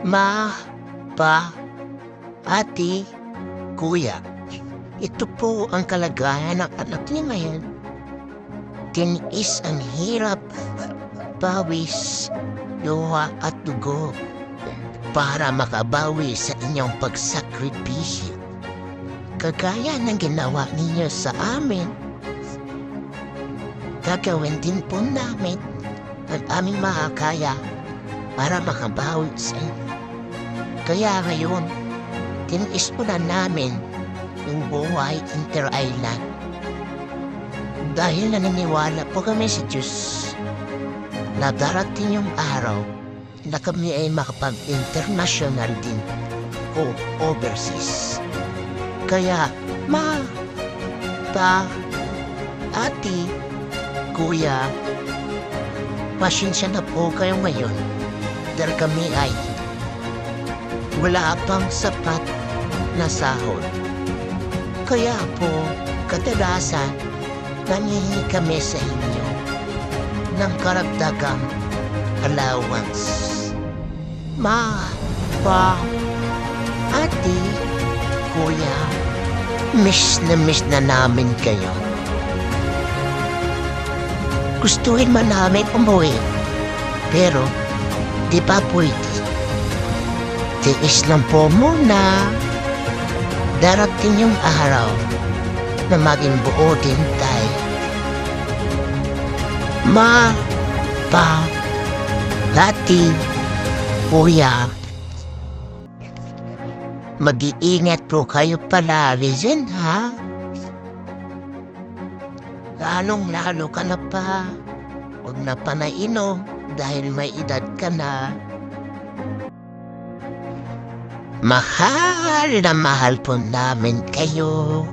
Ma, pa, ate, kuya, ito po ang kalagayan ng anak niya ngayon. Tiniis ang hirap, pawis, luha at dugo para makabawi sa inyong pagsakripisyo. Kagaya ng ginawa ninyo sa amin, gagawin din po namin ang aming makakaya para makabawi sa inyo. Kaya ngayon, tiniis po na namin yung buhay inter-island. Dahil naniniwala po kami sa Diyos na darating yung araw na kami ay makapag-international din o overseas. Kaya, ma, pa, ate, kuya, pasensya na po kayo ngayon dahil kami ay wala pang sapat na sahod. Kaya po, kadalasan, nangihingi kami sa inyo ng karagdagang allowance. Ma, pa, ate, kuya, miss na namin kayo. Gustuhin man namin umuwi, pero di ba pwede? Tiis lang po muna. Darating yung araw na maging buo din tayo. Ma, pa, ate, kuya, mag-iingat po kayo palagi dyan, ha? Lalong-lalo ka na pa. Huwag na pa nainom dahil may edad ka na. Mahal na mahal po namin kayo.